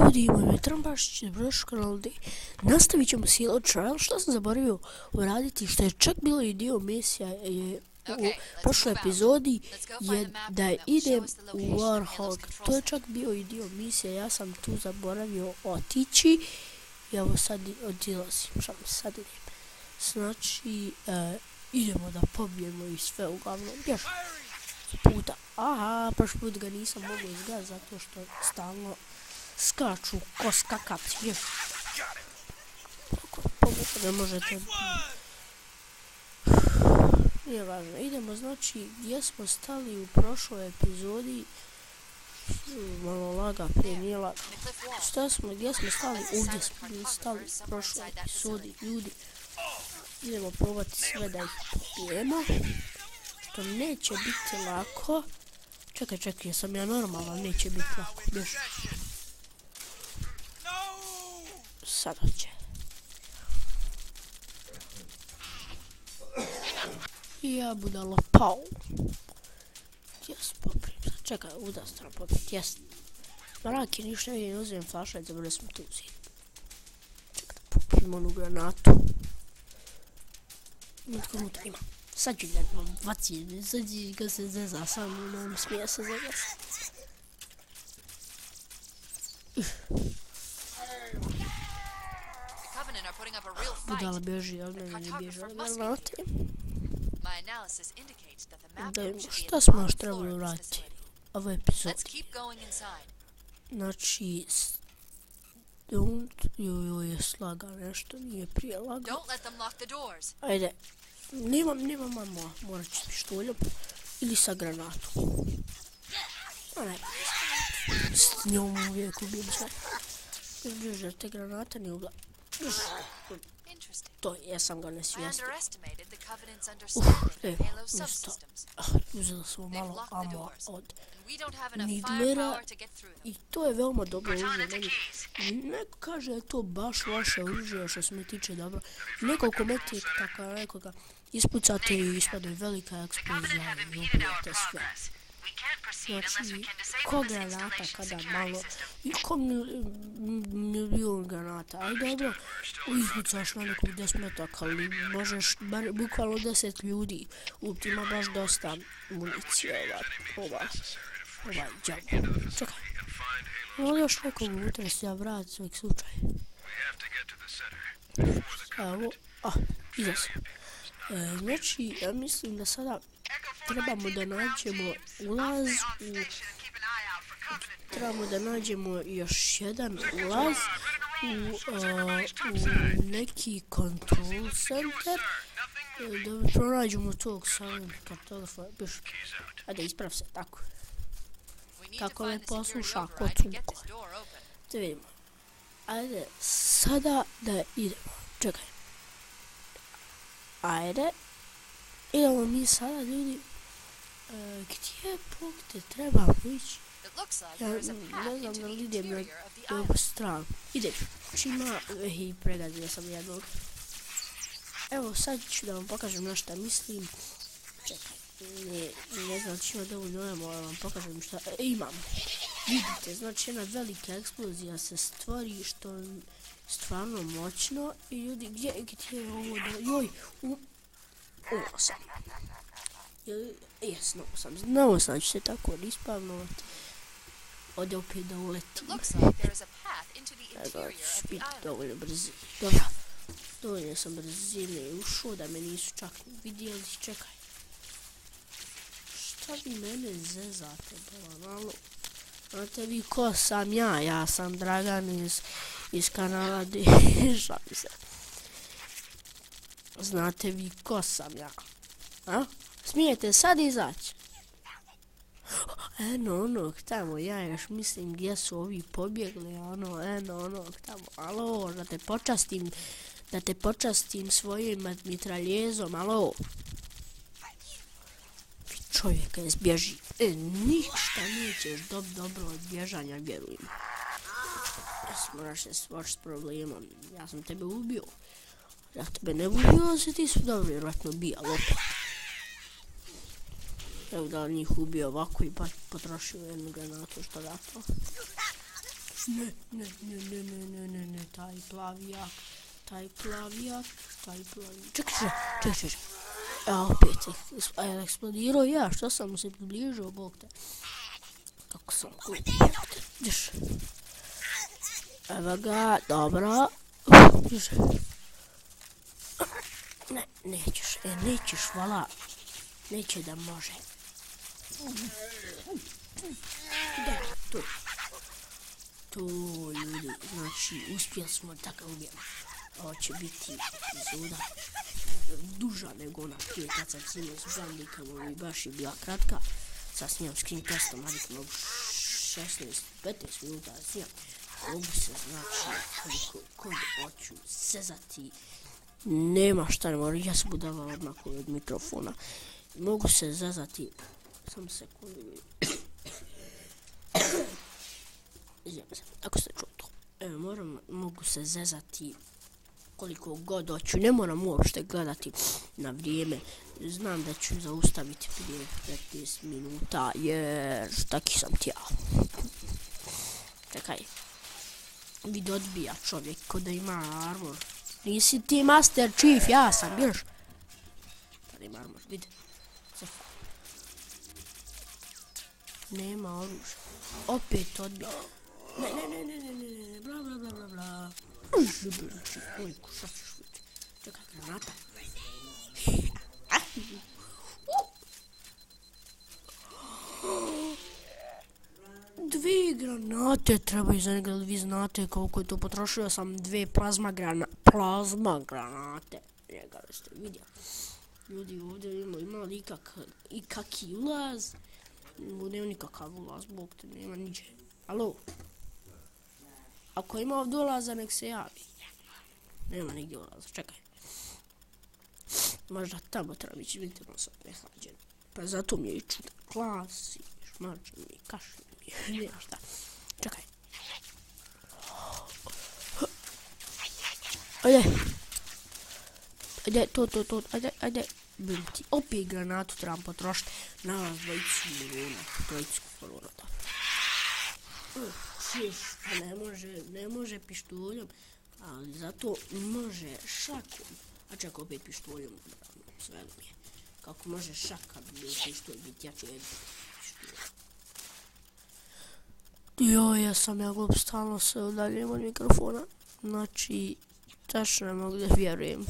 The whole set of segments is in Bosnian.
Ljudi, moj ime je Trambašić, dobrodošli u kanal gdje nastavit ćemo s Halo Trial. Što sam zaboravio uraditi, što je čak bilo i dio misija u prošloj epizodi, je da idem u Warhawk. To je čak bio i dio misije, ja sam tu zaboravio otići. I evo sad odilazim, šta mi sad idem. Znači, idemo da pobijemo i sve uglavnom. Još puta. Aha, prošli put ga nisam mogao izgledati zato što stalno skaču ko skakavci. Još. Pomoći ne možete. Nije važno. Idemo, znači, gdje smo stali u prošloj epizodi. Malo laga, prije nije laga. Gdje smo stali? Ovdje smo stali u prošloj epizodi, ljudi. Idemo probati sve da ih popijemo. Što neće biti lako. Čekaj, jesam ja normalan, neće biti lako. Još. Sad hoće. I ja budalo pao. Jes, poprim. Čekaj, uda stran poprit, jes. Maraki, ništa ne vidim, uzimam flašajt, zabrali smo tu uzim. Čekaj da poprim onu granatu. Nitko unutra ima. Sad ću gledati vam baci, sad ću ga se zeza, sam on smije se zezati. Budala bježi, ali meni ne bježi od granate. Šta smo još trebali uraditi ovo epizodi? Znači, joj je slaga nešto, nije prije laga. Ajde, nemam mamo, morat ću s pištoljom ili sa granatom. A ne, s njom uvijek ubijem sve. Bježe, te granate ne ugla. To, jesam ga nesvijestio. Ništa. Uzela smo malo ammo od Nidlera i to je veoma dobro oružje. Neko kaže da je to baš vaše oružje što se mi tiče dobro. Neko komentira tako nekoga ispucate i ispade velika eksplozija i ubijete sve. Znači, ko granata kada malo i ko milion granata, aj dobro, izbucaš na nekog 10 metaka, ali možeš bukvalno 10 ljudi, ti ima baš dosta municije, ovaj džabu. Čekaj, ovo još nekog unutra se ja vratim svojeg slučaja. Evo, iza sam. Znači, ja mislim da sada trebamo da nađemo ulaz trebamo da nađemo još jedan ulaz u neki control center da pronađemo tog samim kartografa. Ajde, isprav se, tako. Kako me posluša ko cunko. Da vidimo. Ajde, sada da idemo. Čekaj. Ajde. Idemo mi sada, ljudi. Gdje trebamo ići? Ja ne znam da li idem na dobru stranu. Idem. Čima i pregazio sam jednog. Evo, sad ću da vam pokažem na šta mislim. Čekaj, ne znam či ima dovoljno nemo, ali vam pokažem šta imam. Vidite, znači jedna velika eksplozija se stvori što je stvarno moćno. I ljudi, gdje je ovo da... Joj, ovo sam. Jes, znao sam će se tako ispavnovati. Ode opet da uleti. Evo, ću biti dovoljno brzini. Dobro, dovoljno sam brzine ušao da me nisu čak vidjeli. Čekaj. Šta vi mene zezate, malo? Znate vi ko sam ja? Ja sam Dragan iz kanala Deža mi se. Znate vi ko sam ja? A? Smijete sad izaći? Eno onog tamo, ja još mislim gdje su ovi pobjegli, eno onog tamo, alo, da te počastim svojim mitraljezom, alo. Čovjeka je zbježi, ništa nećeš dobro od bježanja, vjerujem. Moraš se svoći s problemom, ja sam tebe ubio. Ja tebe ne ubio, se ti su dobro vjerojatno bijal opet. Evo da njih ubio ovako i baš potrošio jednu granatu što da to. Ne, taj plavijak. Čekaj. Opet je eksplodirao ja, što sam mu se približio, bog te. Kako sam Ideš. Evo ga, dobro. Nećeš, vala. Neće da može. To, ljudi, znači, uspjeli smo da ga ubijemo. Ovo će biti epizoda duža nego ona prije kad sam snimao s Brandicom, i baš je bila kratka. Sad snimam screencastom, ali mogu 16-15 minuta da snimam. Mogu se, znači, kod hoću sezati. Nema šta ne mora, ja se budava odmah od mikrofona. Mogu se zezati, samo sekundu. Ako ste čuo to. Mogu se zezati koliko god hoću, ne moram uopšte gledati na vrijeme. Znam da ću zaustaviti prije 15 minuta, jer taki sam ti ja. Čekaj. Vid odbija čovjek ko da ima armor. Nisi ti Master Chief, ja sam, još. Tada ima armor, vidi. Nema oružja. Opet odbija. Ne, bla. Ojku, šta ćeš vidjeti? Čekaj, granata. Dve granate trebaju za njega, vi znate koliko je to potrošio sam, dve plazma granate. Njega ste vidjeli. Ljudi, ovdje ima li ikaki ulaz? Nema nikakav ulaz, bog te, nema niđe. Alo? Ako ima ovdje ulaza, nek se javi. Nema nigdje ulaza, čekaj. Možda tamo treba biti, vidite, on sad nehlađen. Pa zato mi je i čudan glas, i šmačan mi, kašljen mi, nema šta. Čekaj. Ajde, to, ajde. Biti. Opet granatu trebam potrošiti na vas dvojicu korona. Ne može pištoljem, ali zato može šakom. A čak opet pištoljem, sve mi je. Kako može šaka pištolj biti jači od pištolja. Ja sam glup, stalno se udaljujem od mikrofona. Znači, tačno ne mogu da vjerujem.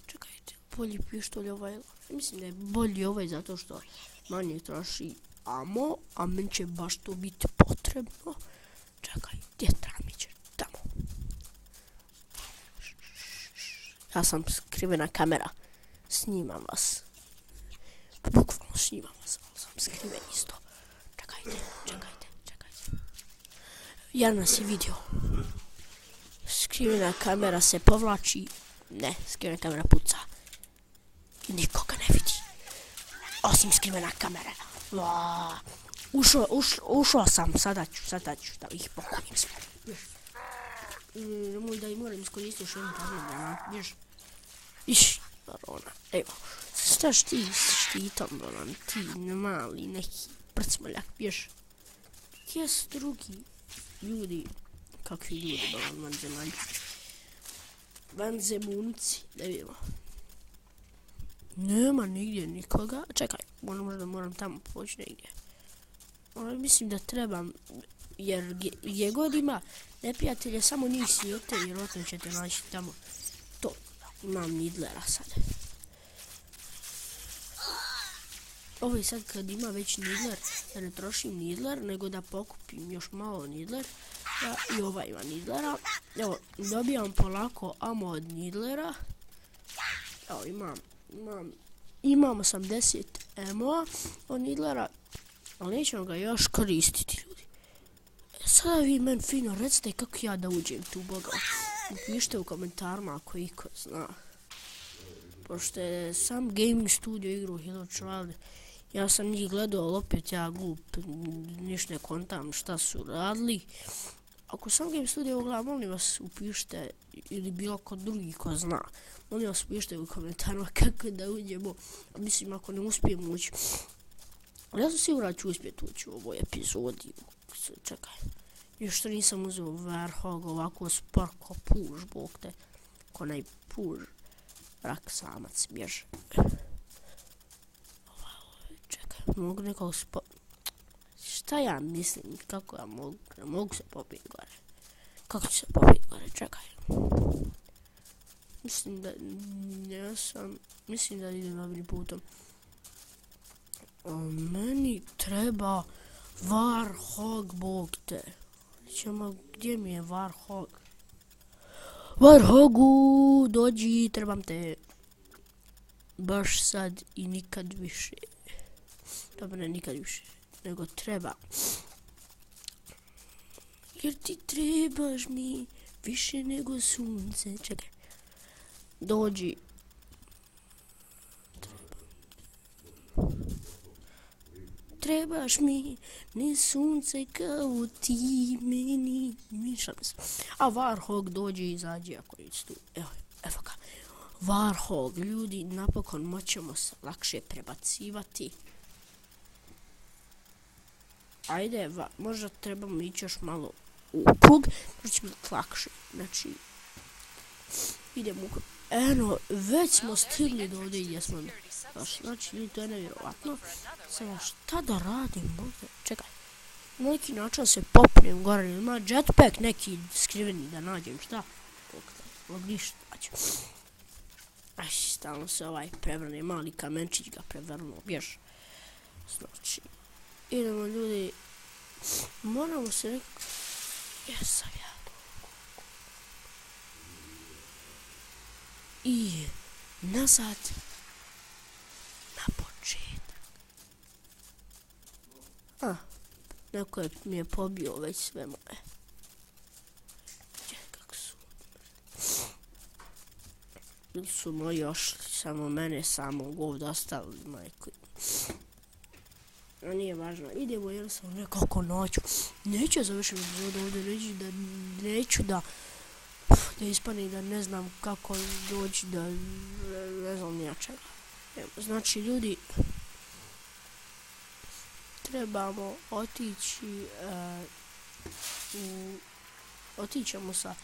Čekajte, bolji pištolj ovaj. Mislim da je bolji ovaj zato što manje troši amo, a meni će baš to biti potrebno. Čekaj, gdje tramiće? Tamo. Ja sam skrivena kamera. Snimam vas. Bukvalno snimam vas, ali sam skriven isto. Čekajte. Ja nas je vidio. Skrivena kamera se povlači. Ne, skrivena kamera puca. Nikoga ne vidi. Osim skrivena kamera. Ušao sam, sada ću da ih pokunim sve. Nemoj da i moram iskoristiti još jednu taznu, viš. Iš, barona, evo. Šta štitom, baron, ti mali neki prcmoljak, viš. Gdje su drugi ljudi? Kakvi ljudi, baron, vanzemaljci. Vanzemunci, da vidimo. Nema nigdje nikoga. Čekaj, možda moram tamo poći negdje. Mislim da trebam, jer gdje god ima neprijatelje, samo njih sijete, vjerojatno ćete naći tamo. To, imam nidlera sad. Ovo je sad kad ima već nidler, da ne trošim nidler, nego da pokupim još malo nidler. I ova ima nidlera. Evo, dobijam polako amo od nidlera. Evo, imam 80 emo od nidlera, ali nećemo ga još koristiti, ljudi. Sada vi meni fino recite kako ja da uđem tu, boga. Pišite u komentarima ako iko zna. Pošto je sam gaming studio igru Hello Child, ja sam njih gledao, ali opet ja glup, ništa ne kontam šta su radili. Ako sam gaming studio gleda, molim vas upišite, ili bilo ko drugi ko zna. Molim vas upišite u komentarima kako da uđemo, mislim ako ne uspijem ući. Ja sam siguran da ću uspjeti ući u ovoj epizodi. Čekaj. Još što nisam uzeo Warhog ovako spor ko puž, bog te. Ko onaj puž. Rak samac, bježe. Čekaj, mogu nekog Šta ja mislim, kako ja mogu se popiti gore. Kako ću se popiti gore, čekaj. Mislim da idem dobrim putom. Meni treba Warhog, bog te. Gdje mi je Warhog? Warhogu, dođi, trebam te. Baš sad i nikad više. Dobro, ne nikad više, nego treba. Jer ti trebaš mi više nego sunce. Čekaj. Dođi. Trebaš mi ne sunce kao ti meni. Mišljam se. A Warhog dođi i izađi ako nici tu. Evo ga. Warhog, ljudi, napokon moćemo se lakše prebacivati. Ajde, možda trebamo ići još malo u krug, možda će biti lakše. Znači, idemo u krug. Eno, već smo stigli do ovdje gdje smo došli. Znači, ljudi, to je nevjerovatno. Sada, šta da radim? Čekaj. Na neki način se popnem gore. Ima jetpack neki skriveni da nađem. Šta? Ovog ništa nađem. Aj, stalno se ovaj prevrne. Mali kamenčić ga prevrnuo. Bjež. Znači, idemo, ljudi. Moramo se nekako... Jesam ja. I nazad na početak. Neko mi je pobio već sve moje. Kako su? Ili su moji ošli, samo mene samog ovdje ostavili, majko. A nije važno, idemo jer sam nekako noću. Neću završiti epizodu ovdje, neću da ispane da ne znam kako doći da ne znam nija čega. Znači, ljudi, trebamo otićemo sa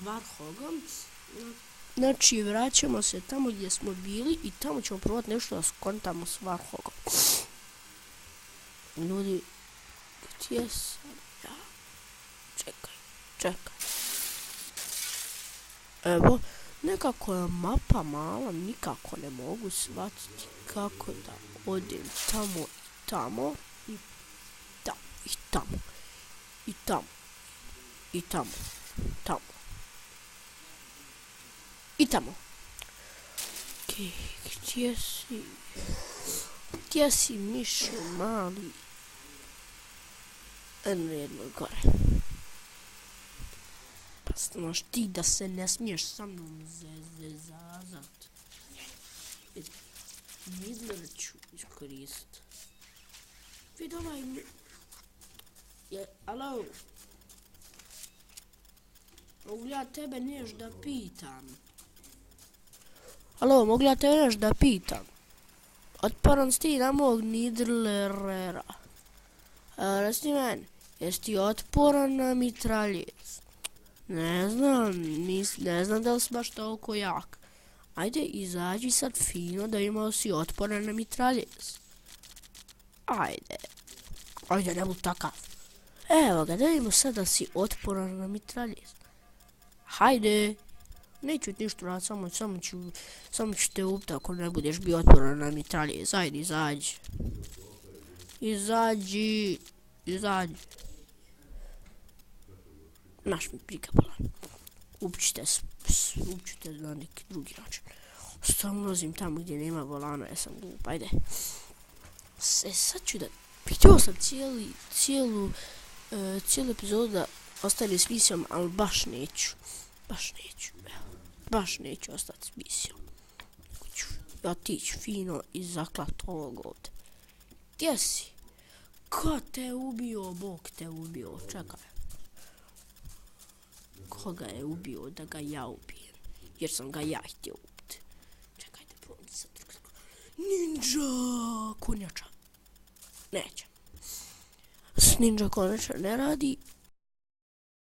Warhogom. Znači, vraćamo se tamo gdje smo bili i tamo ćemo probati nešto da skontamo s Warhogom. Ljudi, gdje sam ja? Čekaj. Evo, nekako je mapa mala, nikako ne mogu shvatiti kako da odem tamo i tamo i tamo i tamo i tamo i tamo. Okej, gdje si mišo mali? Jedno gore. Pa znaš ti da se ne smiješ sa mnom zezazat. Midler ću iskoristiti. Vid ovaj... Alo? Mogu li ja tebe neš da pitam? Alo, mogu li ja tebe neš da pitam? Otporan si ti na mog Nidlerera. Reci meni, jesi ti otporan na mitraljez? Ne znam da li si baš toliko jak. Ajde, izađi sad fino da imao si otporan na mitraljez. Ajde, ne budi takav. Evo ga, da vidimo sad da si otporan na mitraljez. Hajde. Neću ti ništa raditi, samo ću te upiti ako ne budeš bio otporan na mitraljez. Ajde, izađi. Izađi. Naš mi prikapala. Upćite na neki drugi način. Stalno ulazim tamo gdje nema volana, ja sam glup, ajde. Sad ću da... Pitao sam cijelu epizodu da ostane s misijom, ali baš neću. Baš neću ostati s misijom. Nego ću otići fino i zaklat ovog ovdje. Gdje si? Ko te ubio? Bog te ubio, čekaj. Koga je ubio da ga ja ubijem? Jer sam ga ja htio ubiti. Čekajte, probam sad drugo. Ninja! Konjača. Neće. Ninja konačno ne radi.